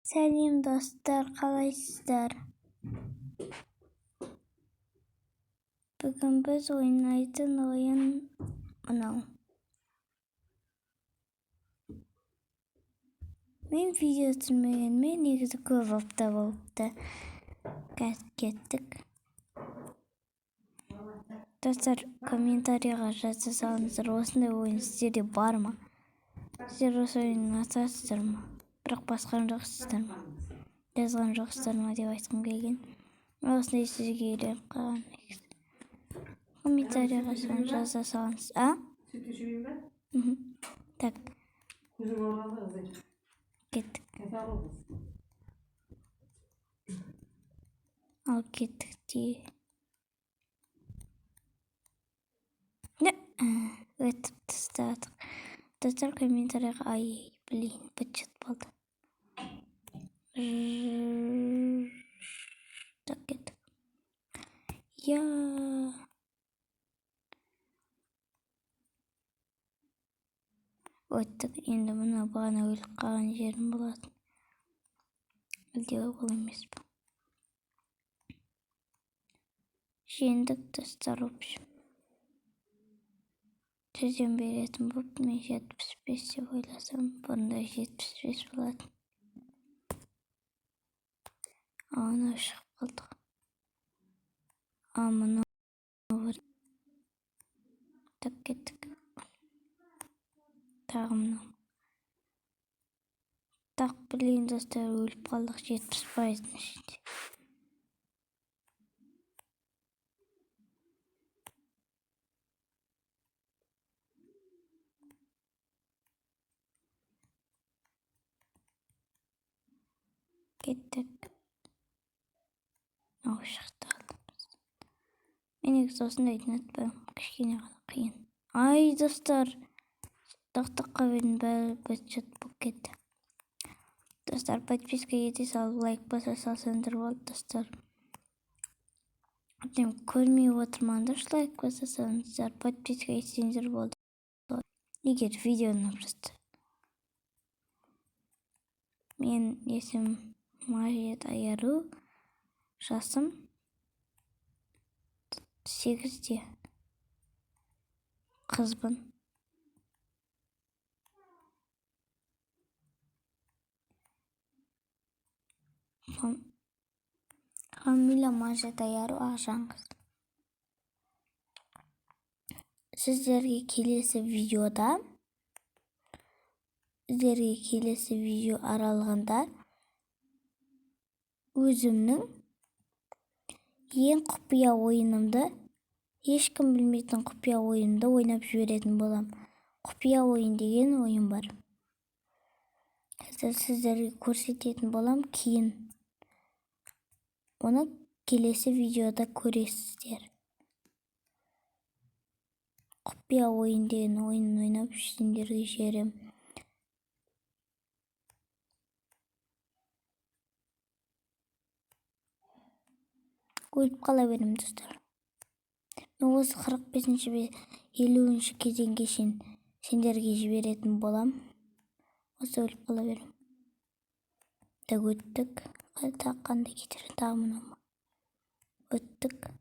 Сәлем достар, қалайсыздар? Бүгін біз ойнайтын ойын мынау. Мен видео түсірмегеніме негізі көп апта болыпты. Кеттік. Достар, комментарийға жаза салыңыздар, осындай ойын сіздерде бар ма? Сіздер осы ойынды ұнатасыздар ма? Бірақ басқан жоқсыздар ма? Жазған жоқсыздар ма деп айтқым келген. Осындай сізге үйреніп қалған. Комментарийға жаза салыңыз. Süt içeyim ben. Так. Kuzum oralı kızım. Кеттік. Efendim kız. Ал кеттік де. Өтіп тастадық. Достар, комментарийға быт-шыт болды. Так, кеттік. Өттік, енді мұны бағана өліп қалған жерім болады. Әлде ол емес пе? Жеңдік достар, общем. Жүзден беретін болып, мен 75 деп ойласам, бұрында 75 болады. Ана шығып қалдық. Мұны бар. Так, кеттік. Тағы мұны. Так, білейін достар, өліп қалдық 70%-ның ішінде. Кеттік. Шықты алдымыз. Мен негізі осындай ұнатпаймын, кішкене ғана қиын. Ай, достар, тоқтыққа берін бәрі быт-шыт болып кетті. Достар, подписка ете салып, лайк баса салсаңдар болды, достар. Мен көрмей отырмаңдар, лайк баса салыңыздар, подписка етсеңдер болды. Егер видеоны просто. Мен есім Мария Аяру, жасым 8-де. Қызбын. Хамиля Мария Аяру, ақжан қыз. Сіздерге келесі видео аралығында өзімнің ең құпия ойынымды, ешкім білмейтін құпия ойынды ойнап жіберетін болам. Құпия ойын деген ойын бар. Сіздерге көрсететін болам, кейін оны келесі видеода көресіздер. Құпия ойын деген ойын ойнап сіздерге жіберем. Өліп қала берем, достар. Мен осы 45-50 кезеңге шейін сендерге жіберетін болам. Осы өліп қала берем. Так, өттік. Қандай кетірін тағымына. Өттік.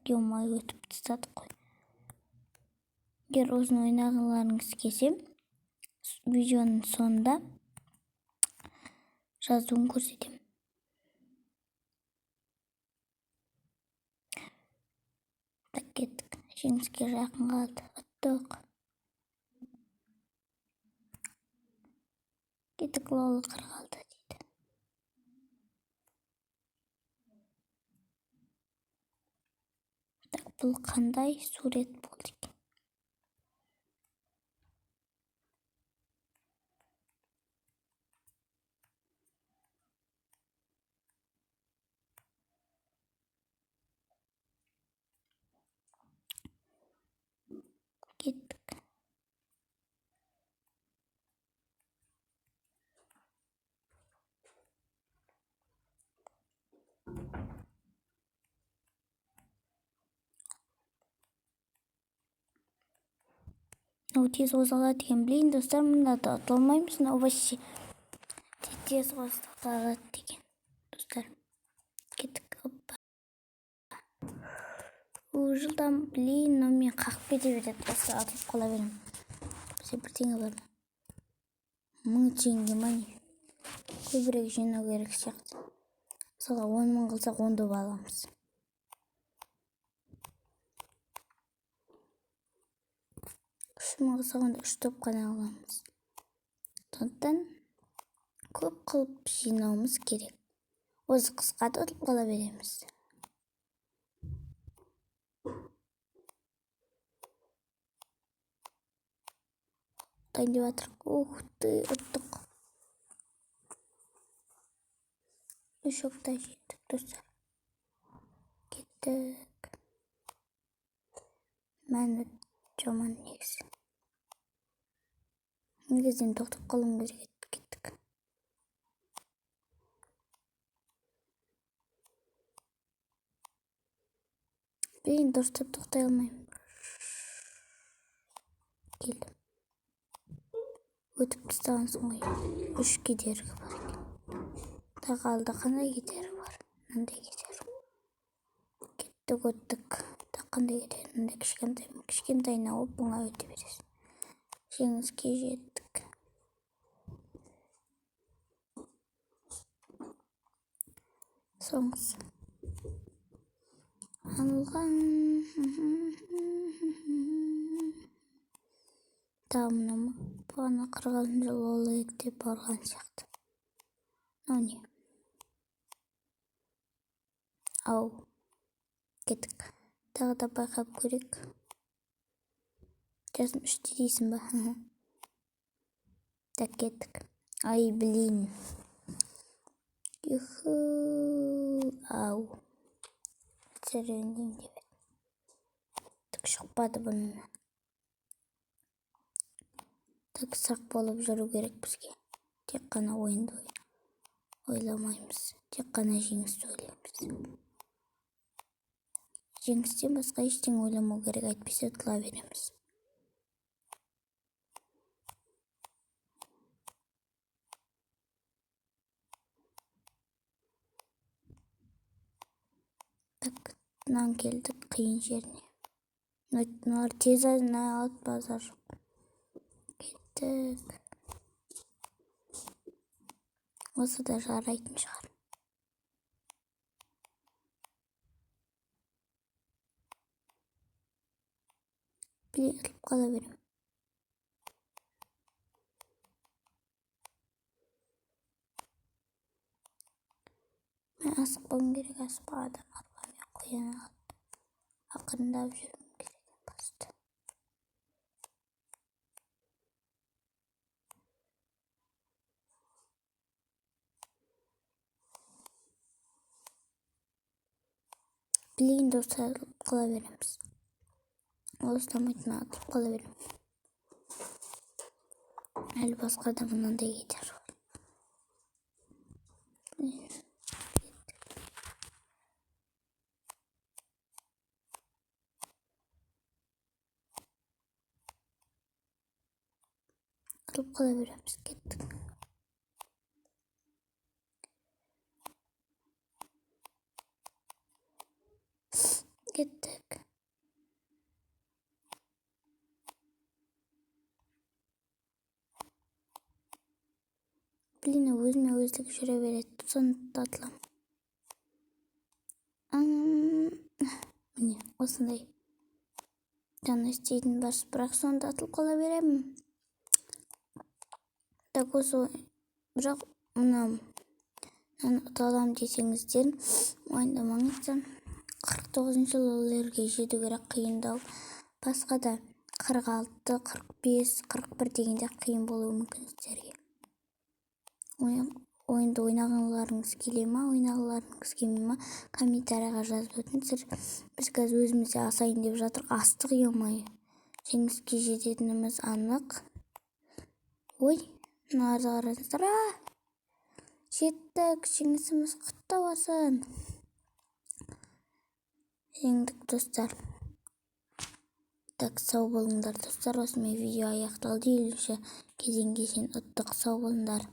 Емай, өтіп тастадық қой. Егер осыны ойнағыларыңыз келсе, видеоның соңында жазуын көрсетем. Так, кеттік. Жеңіске жақын қалды. Ұттық. Кеттік, лолы қырғалды дейді. Так, бұл қандай сурет болды екен? Кеттік. Тез озала деген білейін, достар, мұнда да ұтылмаймыз, вообще тез қостықты алады деген. Достар, кеттік. Оппа. Жылдан, блин, но мен қақып кете береді. Достар, атылып қала берем. Бізде бірдеңе бар ма? 1000 теңге ма не? Көбірек жинау керек сияқты. Мысалға 10 000 қылсақ 10 доп аламыз. Қылсақ 3 доп қана аламыз. Сондықтан көп қылып жинауымыз керек. Өзі қысқа да ұтылып қала береміз. Тайын деп жатырық. Ух ты, ұттық. 3 оқта жеттік, достар. Кеттік. Мәні жаман негізі. Негізден тоқтап қалуым керек. Кеттік. Блин, дұрыстап тоқтай алмаймын. Келдім. Өтіп тастаған соң ғой. 3 кедергі бар екен. Тағалды қандай кедергі бар? Мынандай кедергі. Кеттік, өттік. Қандай кедергі? Мынандай кішкентайына оп-оңай өте бересің. Жеңіске жеттік. Соңғысы. Алған. Тамына ма? Бағана 40 жыл олайық деп барған сияқты. Не? Ау. Кеттік. Тағы да байқап көрек. Жазым 3 дейсің ба? Так, кеттік. Ай, блин. Юху. Ау. Сәренден деп. Так, шықпады бұның. Так, сақ болып жүру керек бізге. Тек қана ойынды ойламаймыз. Тек қана жеңісті ойлаймыз. Жеңістен басқа ештеңе ойламау керек, әйтпесе ұтыла береміз. Так, мынан келдік қиын жеріне. Мыналар тез алып базар жоқ. Кеттік. Осы да жарайтын шығар. Блин, ұтылып қала берем. Мен асықпауым керек, асықпадан арбамен қоян алып. Ақырындап жүрім керек басты. Блин, достар, ұтылып қала береміз. Ол ұстамайтын атылып қала берем. Әлі басқа да мынандай кетер. Атылып қала береміз. Кеттік. Кеттік. Блин, өзіме өздік жүре береді. Соны атылам. Міне, осындай. Жаңа істейтін бар, бірақ сонда атылып қала беремін. Так, осы бірақ мұнам ұталам десеңіздер, мойындамаңыздар. 49 жыл олерге жету керек, қиындау. Басқа да 46, 45, 41 дегенде қиын болуы мүмкін сіздерге. Ойынды ойнағыларыңыз келе ма, ойнағыларыңыз келмей ма, комментарияға жазып өтіңіздер. Біз қазір өзімізде асайын деп жатыр, астық емай. Жеңіске жететініміз анық. Ой, нарда қараңыздар. Жеттік, жеңісіміз құтты болсын. Жеңдік, достар. Так, сау болыңдар, достар. Осымен видео аяқталды. 50-ші кезеңге шейін ұттық. Сау болыңдар.